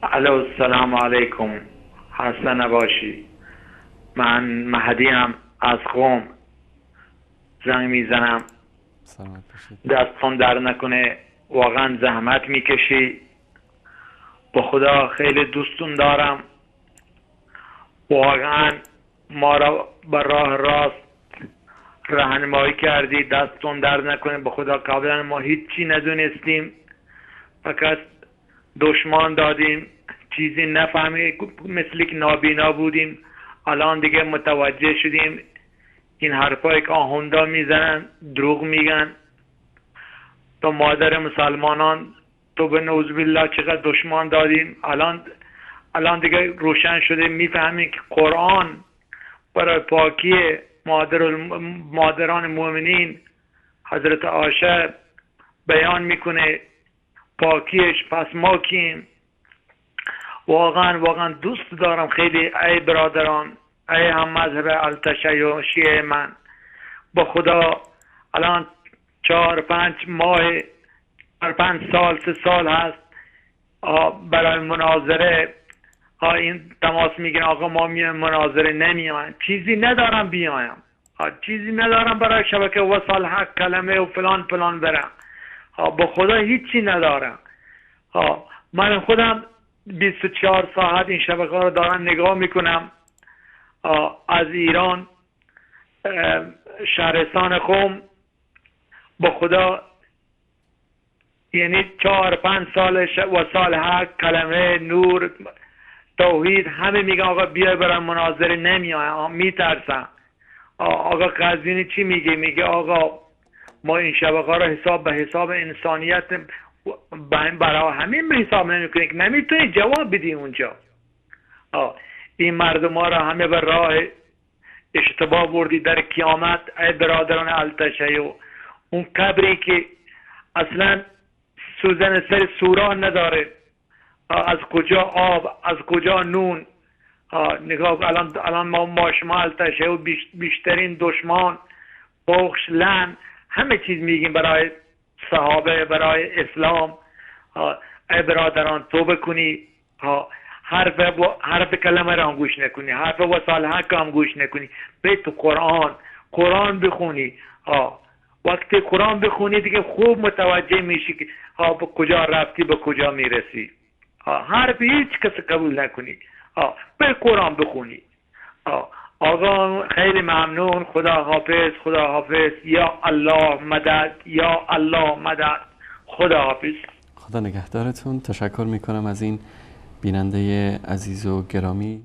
الو السلام علیکم. خسته نباشی. من مهدیم از قم زنگ میزنم. سلامت باشید. دستتون در نکنه، واقعا زحمت میکشی. با خدا خیلی دوستون دارم. واقعا ما را به راه راست راهنمایی کردی. دستتون در نکنه. به خدا قبلا ما هیچی ندونستیم، فقط دشمن دادیم، چیزی نفهمید، مثل که نابینا بودیم. الان دیگه متوجه شدیم این حرفایی که آهوندا میزنن دروغ میگن. تو مادر مسلمانان، تو به نعوذ بالله چقدر دشمن دادیم. الان دیگه روشن شده، میفهمیم که قرآن برای پاکی مادران مؤمنین حضرت عایشه بیان میکنه پاکیش. پس ما کیم؟ واقعا دوست دارم خیلی. ای برادران، ای هم مذهب التشیع شیعه من، با خدا الان 4-5 ماه 4-5 سال 3 سال هست برای مناظره این تماس میگیرن. آقا ما میایم مناظره، نمیایم. چیزی ندارم بیایم، چیزی ندارم برای شبکه وصل حق کلمه و فلان برم. با خدا هیچی ندارم. من خودم 24 ساعت این شبکه رو دارم نگاه میکنم. از ایران شهرستان قم، با خدا یعنی 4-5 سال وصال حق کلمه نور توحید همه میگن آقا بیا برام مناظره، نمیایم، میترسم. آقا قزوینی چی میگه؟ میگه آقا ما این شبکه رو حساب به حساب انسانیت برای همین به حساب نمیکنیم که نمیتونی جواب بدی اونجا. این مردم ها را همه به راه اشتباه بردی. در قیامت ای برادران التشیع، اون قبری که اصلا سوزن سر سوران نداره، از کجا آب، از کجا نون. نگاه الان ما شما التشیع بیشترین دشمن، بخش، لعن، همه چیز میگیم برای صحابه، برای اسلام. ای برادران توبه کنی. حرف کلمه را هم گوش نکنی، حرف وصال حق هم گوش نکنی. به تو قرآن بخونی. وقتی قرآن بخونی دیگه خوب متوجه میشی که به کجا رفتی، به کجا میرسی. حرف هیچ کس قبول نکنی. به قرآن بخونی. آقا خیلی ممنون. خدا حافظ. خدا حافظ. یا الله مدد، یا الله مدد. خدا حافظ. خدا نگهدارتون. تشکر میکنم از این بیننده عزیز و گرامی.